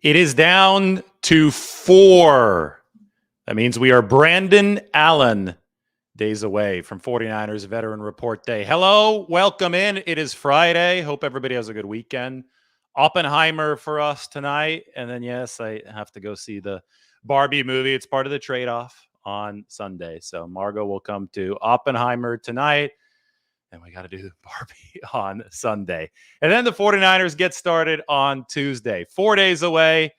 It is down to 4. That means we are Brandon Allen days away from 49ers Veteran Report Day. Hello, welcome in. It is Friday. Hope everybody has a good weekend. Oppenheimer for us tonight. And then, yes, I have to go see the Barbie movie. It's part of the trade-off on Sunday. So Margot will come to Oppenheimer tonight. And we got to do Barbie on Sunday. And then the 49ers get started on Tuesday. 4 days away.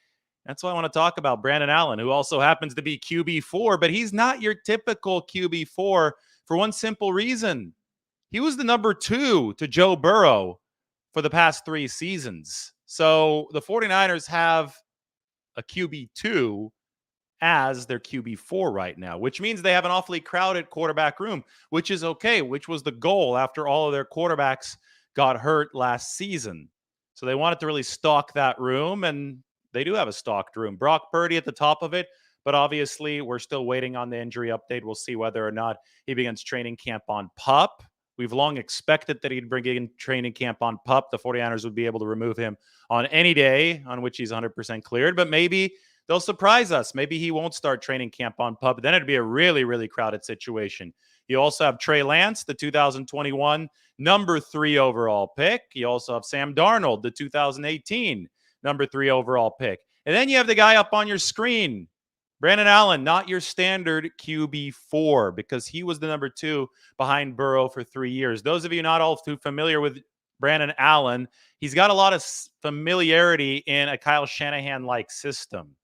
That's why I want to talk about Brandon Allen, who also happens to be QB4, but he's not your typical QB4 for one simple reason. He was the number 2 to Joe Burrow for the past 3 seasons. So the 49ers have a QB2 as their QB4 right now, which means they have an awfully crowded quarterback room, which is okay, which was the goal after all of their quarterbacks got hurt last season. So they wanted to really stock that room, and they do have a stocked room. Brock Purdy at the top of it, but obviously we're still waiting on the injury update. We'll see whether or not he begins training camp on PUP. We've long expected that he'd bring in training camp on PUP. The 49ers would be able to remove him on any day on which he's 100% cleared, but maybe they'll surprise us. Maybe he won't start training camp on PUP. Then it'd be a really, really crowded situation. You also have Trey Lance, the 2021 number 3 overall pick. You also have Sam Darnold, the 2018 number 3 overall pick. And then you have the guy up on your screen, Brandon Allen, not your standard QB4, because he was the number 2 behind Burrow for 3 years. Those of you not all too familiar with Brandon Allen, he's got a lot of familiarity in a Kyle Shanahan-like system.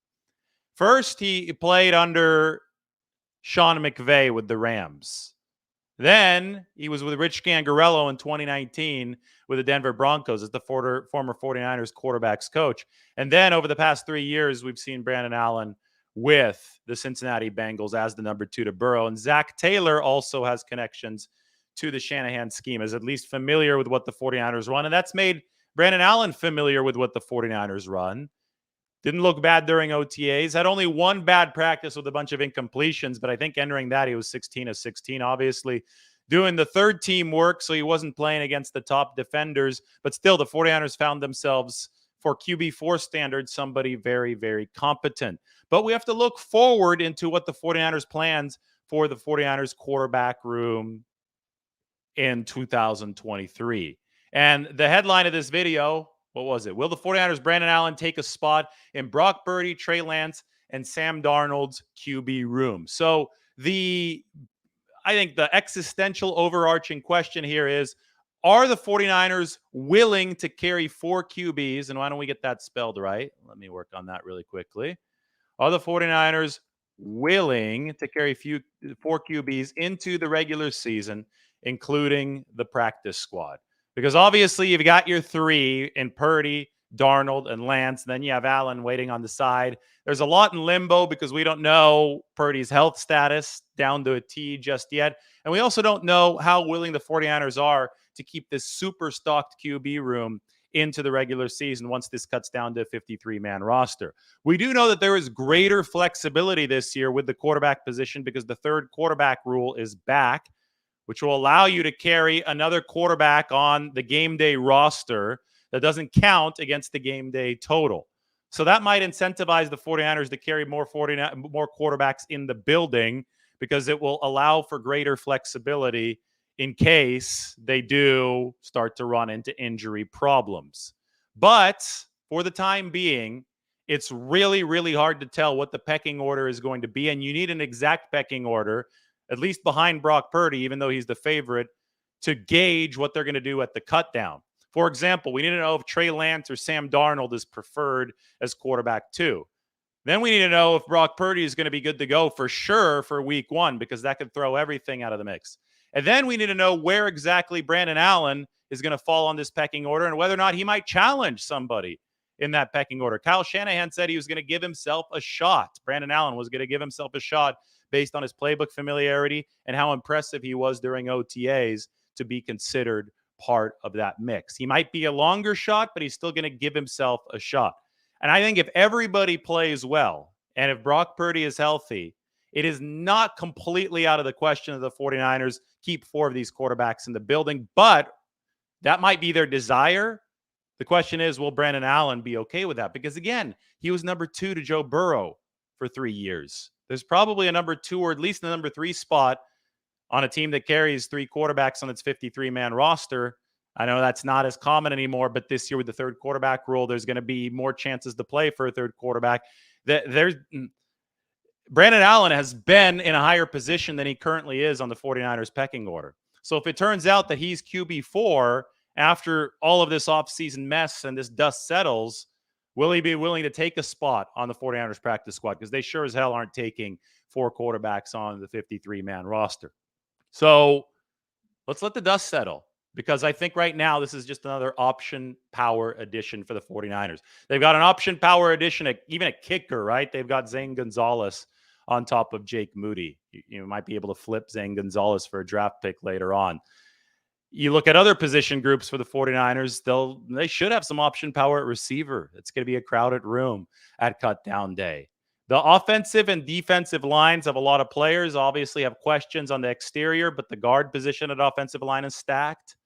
First, he played under Sean McVay with the Rams. Then he was with Rich Gangarello in 2019 with the Denver Broncos as the former 49ers quarterbacks coach. And then over the past 3 years, we've seen Brandon Allen with the Cincinnati Bengals as the number 2 to Burrow. And Zach Taylor also has connections to the Shanahan scheme, is at least familiar with what the 49ers run. And that's made Brandon Allen familiar with what the 49ers run. Didn't look bad during OTAs. Had only one bad practice with a bunch of incompletions, but I think entering that, he was 16 of 16, obviously doing the third team work, so he wasn't playing against the top defenders. But still, the 49ers found themselves, for QB4 standards, somebody very, very competent. But we have to look forward into what the 49ers plans for the 49ers quarterback room in 2023. And the headline of this video, what was it? Will the 49ers Brandon Allen take a spot in Brock Purdy, Trey Lance, and Sam Darnold's QB room? So I think the existential overarching question here is, are the 49ers willing to carry 4 QBs? And why don't we get that spelled right? Let me work on that really quickly. Are the 49ers willing to carry 4 QBs into the regular season, including the practice squad? Because obviously you've got your 3 in Purdy, Darnold, and Lance. Then you have Allen waiting on the side. There's a lot in limbo because we don't know Purdy's health status down to a T just yet. And we also don't know how willing the 49ers are to keep this super stocked QB room into the regular season once this cuts down to a 53-man roster. We do know that there is greater flexibility this year with the quarterback position because the third quarterback rule is back, which will allow you to carry another quarterback on the game day roster that doesn't count against the game day total. So that might incentivize the 49ers to carry more quarterbacks in the building because it will allow for greater flexibility in case they do start to run into injury problems. But for the time being, it's really, really hard to tell what the pecking order is going to be. And you need an exact pecking order, at least behind Brock Purdy, even though he's the favorite, to gauge what they're going to do at the cut down. For example, we need to know if Trey Lance or Sam Darnold is preferred as quarterback 2. Then we need to know if Brock Purdy is going to be good to go for sure for week 1, because that could throw everything out of the mix. And then we need to know where exactly Brandon Allen is going to fall on this pecking order and whether or not he might challenge somebody in that pecking order. Kyle Shanahan said he was going to give himself a shot. Brandon Allen was going to give himself a shot based on his playbook familiarity and how impressive he was during OTAs to be considered part of that mix. He might be a longer shot, but he's still going to give himself a shot. And I think if everybody plays well and if Brock Purdy is healthy, it is not completely out of the question that the 49ers keep 4 of these quarterbacks in the building, but that might be their desire. The question is, will Brandon Allen be okay with that? Because again, he was number 2 to Joe Burrow for 3 years. There's probably a number 2 or at least the number 3 spot on a team that carries 3 quarterbacks on its 53-man roster. I know that's not as common anymore, but this year with the third quarterback rule, there's going to be more chances to play for a third quarterback. Brandon Allen has been in a higher position than he currently is on the 49ers pecking order. So if it turns out that he's QB4 after all of this offseason mess and this dust settles, will he be willing to take a spot on the 49ers practice squad? Because they sure as hell aren't taking 4 quarterbacks on the 53-man roster. So let's let the dust settle, because I think right now this is just another option power addition for the 49ers. They've got an option power addition, even a kicker, right? They've got Zane Gonzalez on top of Jake Moody. You might be able to flip Zane Gonzalez for a draft pick later on. You look at other position groups for the 49ers, they should have some option power at receiver. It's going to be a crowded room at cut down day. The offensive and defensive lines of a lot of players obviously have questions on the exterior, but the guard position at offensive line is stacked.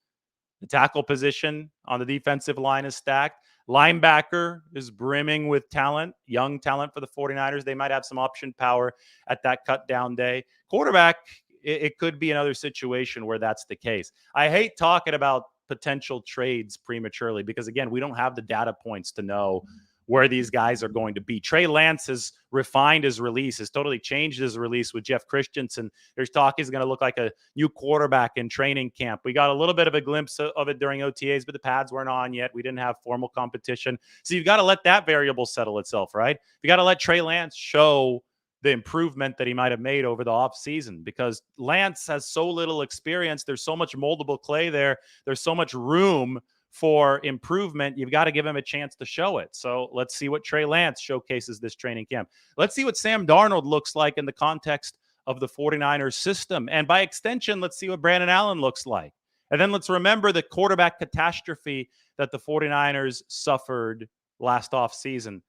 The tackle position on the defensive line is stacked. Linebacker is brimming with talent, young talent for the 49ers. They might have some option power at that cut down day. Quarterback, it could be another situation where that's the case. I hate talking about potential trades prematurely because, again, we don't have the data points to know where these guys are going to be. Trey Lance has refined his release, has totally changed his release with Jeff Christensen. There's talk he's going to look like a new quarterback in training camp. We got a little bit of a glimpse of it during OTAs, but the pads weren't on yet. We didn't have formal competition. So you've got to let that variable settle itself, right? You got to let Trey Lance show the improvement that he might have made over the offseason, because Lance has so little experience. There's so much moldable clay there. There's so much room for improvement. You've got to give him a chance to show it. So let's see what Trey Lance showcases this training camp. Let's see what Sam Darnold looks like in the context of the 49ers system. And by extension, let's see what Brandon Allen looks like. And then let's remember the quarterback catastrophe that the 49ers suffered last offseason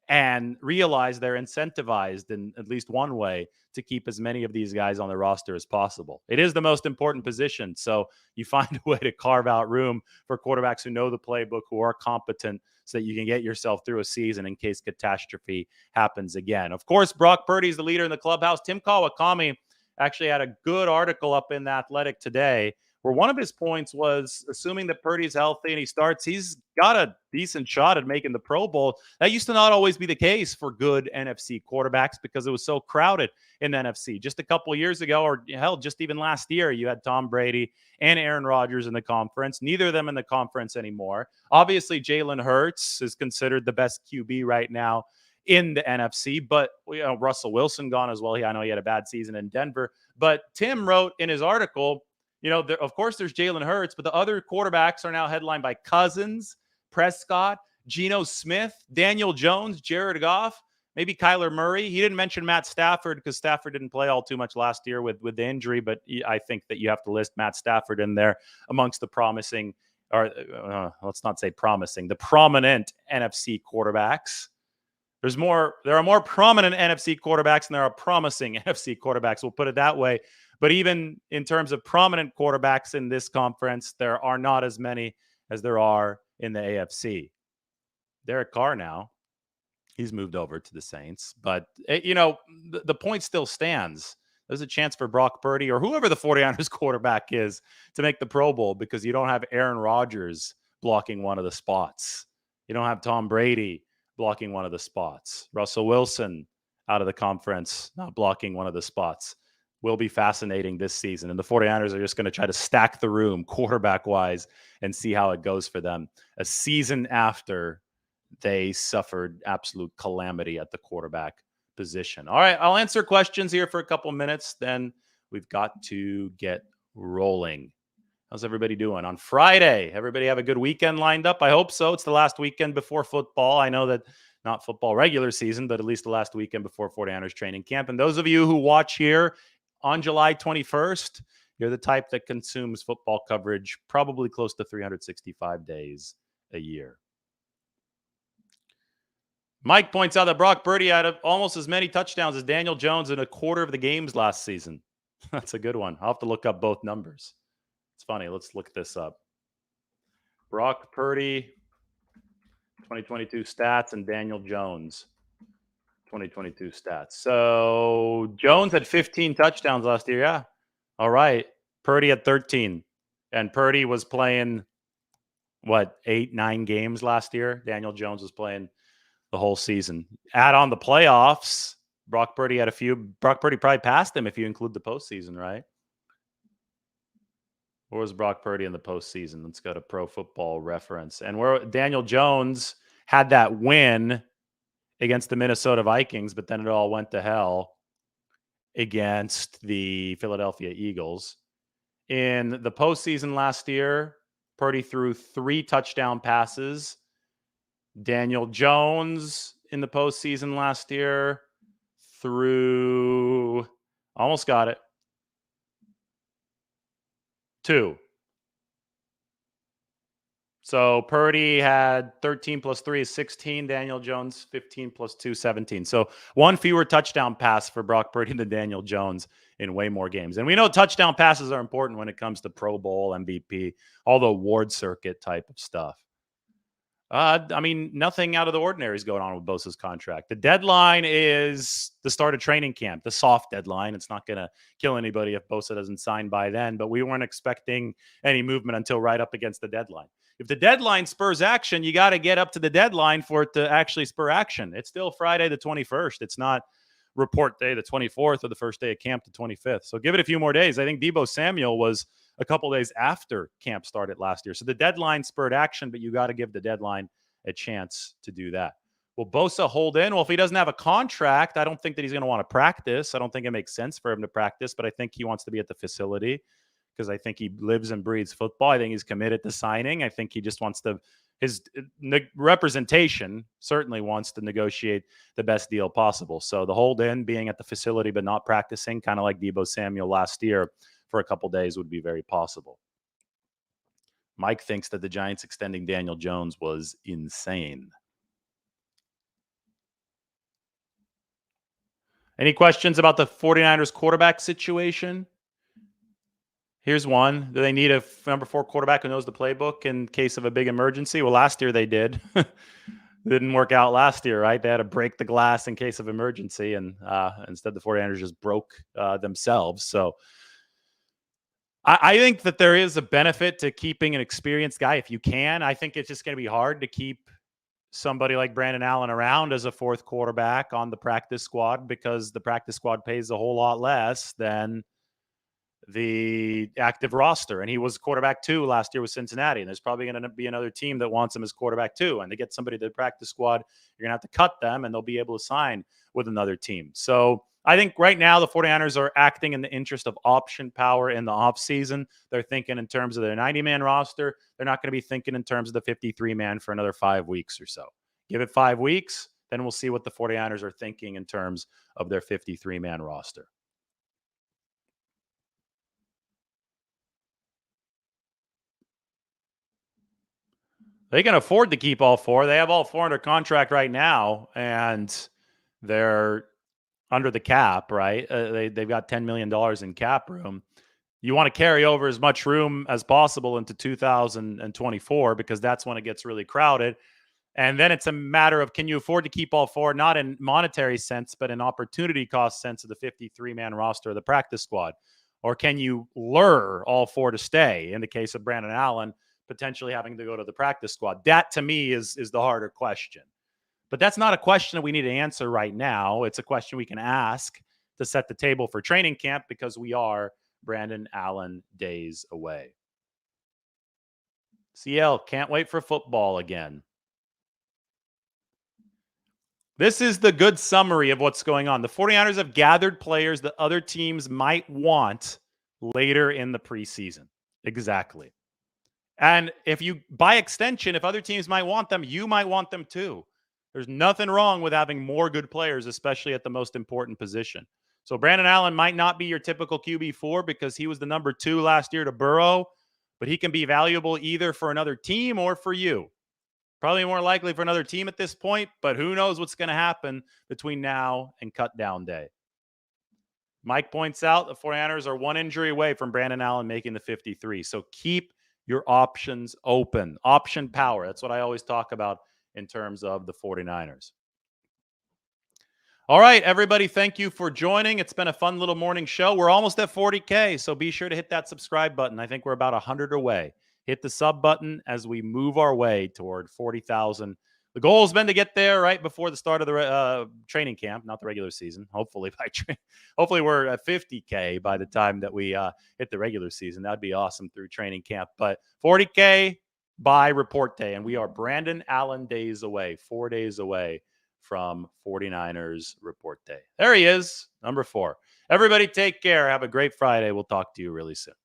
and realize they're incentivized in at least one way to keep as many of these guys on the roster as possible. It is the most important position. So you find a way to carve out room for quarterbacks who know the playbook, who are competent, so that you can get yourself through a season in case catastrophe happens again. Of course, Brock Purdy is the leader in the clubhouse. Tim Kawakami actually had a good article up in The Athletic today, where one of his points was, assuming that Purdy's healthy and he starts, he's got a decent shot at making the Pro Bowl. That used to not always be the case for good NFC quarterbacks because it was so crowded in the NFC. Just a couple of years ago, or hell, just even last year, you had Tom Brady and Aaron Rodgers in the conference. Neither of them in the conference anymore. Obviously, Jalen Hurts is considered the best QB right now in the NFC, but Russell Wilson gone as well. I know he had a bad season in Denver, but Tim wrote in his article, of course, there's Jalen Hurts, but the other quarterbacks are now headlined by Cousins, Prescott, Geno Smith, Daniel Jones, Jared Goff, maybe Kyler Murray. He didn't mention Matt Stafford because Stafford didn't play all too much last year with the injury, but I think that you have to list Matt Stafford in there amongst the promising, or let's not say promising, the prominent NFC quarterbacks. There are more prominent NFC quarterbacks than there are promising NFC quarterbacks. We'll put it that way. But even in terms of prominent quarterbacks in this conference, there are not as many as there are in the AFC. Derek Carr now, he's moved over to the Saints. But, the point still stands. There's a chance for Brock Purdy or whoever the 49ers quarterback is to make the Pro Bowl, because you don't have Aaron Rodgers blocking one of the spots. You don't have Tom Brady blocking one of the spots. Russell Wilson out of the conference, not blocking one of the spots. Will be fascinating this season. And the 49ers are just going to try to stack the room quarterback-wise and see how it goes for them a season after they suffered absolute calamity at the quarterback position. All right, I'll answer questions here for a couple minutes. Then we've got to get rolling. How's everybody doing on Friday? Everybody have a good weekend lined up? I hope so. It's the last weekend before football. I know that not football regular season, but at least the last weekend before 49ers training camp. And those of you who watch here on July 21st, you're the type that consumes football coverage probably close to 365 days a year. Mike points out that Brock Purdy had almost as many touchdowns as Daniel Jones in a quarter of the games last season. That's a good one. I'll have to look up both numbers. It's funny. Let's look this up. Brock Purdy 2022 stats and Daniel Jones 2022 stats. So Jones had 15 touchdowns last year. Yeah. All right. Purdy had 13. And Purdy was playing, what, 8, 9 games last year? Daniel Jones was playing the whole season. Add on the playoffs. Brock Purdy had a few. Brock Purdy probably passed him if you include the postseason, right? Where was Brock Purdy in the postseason? Let's go to Pro Football Reference. And where Daniel Jones had that win against the Minnesota Vikings, but then it all went to hell against the Philadelphia Eagles. In the postseason last year, Purdy threw 3 touchdown passes. Daniel Jones in the postseason last year threw, almost got it, 2. So Purdy had 13 plus 3 is 16. Daniel Jones, 15 plus 2, 17. So 1 fewer touchdown pass for Brock Purdy than Daniel Jones in way more games. And we know touchdown passes are important when it comes to Pro Bowl, MVP, all the award circuit type of stuff. I mean, nothing out of the ordinary is going on with Bosa's contract. The deadline is the start of training camp, the soft deadline. It's not going to kill anybody if Bosa doesn't sign by then, but we weren't expecting any movement until right up against the deadline. If the deadline spurs action, you got to get up to the deadline for it to actually spur action. It's still Friday the 21st. It's not report day the 24th or the first day of camp the 25th. So give it a few more days. I think Deebo Samuel was a couple days after camp started last year. So the deadline spurred action, but you got to give the deadline a chance to do that. Will Bosa hold in? Well, if he doesn't have a contract, I don't think that he's going to want to practice. I don't think it makes sense for him to practice, but I think he wants to be at the facility because I think he lives and breathes football. I think he's committed to signing. I think he just wants to, his representation certainly wants to negotiate the best deal possible. So the hold in, being at the facility but not practicing, kind of like Deebo Samuel last year for a couple days, would be very possible. Mike thinks that the Giants extending Daniel Jones was insane. Any questions about the 49ers quarterback situation? Here's one. Do they need a number 4 quarterback who knows the playbook in case of a big emergency? Well, last year they did. Didn't work out last year, right? They had to break the glass in case of emergency, and instead the 49ers just broke themselves. So I think that there is a benefit to keeping an experienced guy if you can. I think it's just going to be hard to keep somebody like Brandon Allen around as a 4th quarterback on the practice squad because the practice squad pays a whole lot less than the active roster. And he was quarterback 2 last year with Cincinnati. And there's probably going to be another team that wants him as quarterback 2. And to get somebody to the practice squad, you're going to have to cut them and they'll be able to sign with another team. So I think right now the 49ers are acting in the interest of option power in the offseason. They're thinking in terms of their 90-man roster. They're not going to be thinking in terms of the 53-man for another 5 weeks or so. Give it 5 weeks, then we'll see what the 49ers are thinking in terms of their 53-man roster. They can afford to keep all 4. They have all 4 under contract right now, and they're under the cap, right? They've got $10 million in cap room. You want to carry over as much room as possible into 2024 because that's when it gets really crowded. And then it's a matter of, can you afford to keep all 4, not in monetary sense, but in opportunity cost sense of the 53-man roster of the practice squad? Or can you lure all 4 to stay in the case of Brandon Allen, potentially having to go to the practice squad? That to me is the harder question. But that's not a question that we need to answer right now. It's a question we can ask to set the table for training camp because we are Brandon Allen days away. CL, can't wait for football again. This is the good summary of what's going on. The 49ers have gathered players that other teams might want later in the preseason. Exactly. And if you, by extension, if other teams might want them, you might want them too. There's nothing wrong with having more good players, especially at the most important position. So Brandon Allen might not be your typical QB4 because he was the number 2 last year to Burrow, but he can be valuable either for another team or for you. Probably more likely for another team at this point, but who knows what's going to happen between now and cut down day. Mike points out the 49ers are 1 injury away from Brandon Allen making the 53. So keep your options open. Option power. That's what I always talk about in terms of the 49ers. All right, everybody, thank you for joining. It's been a fun little morning show. We're almost at 40K, so be sure to hit that subscribe button. I think we're about 100 away. Hit the sub button as we move our way toward 40,000. The goal has been to get there right before the start of the training camp, not the regular season. Hopefully, hopefully we're at 50K by the time that we hit the regular season. That'd be awesome through training camp. But 40K by report day, and we are Brandon Allen days away, 4 days away from 49ers report day. There he is, number 4. Everybody take care. Have a great Friday. We'll talk to you really soon.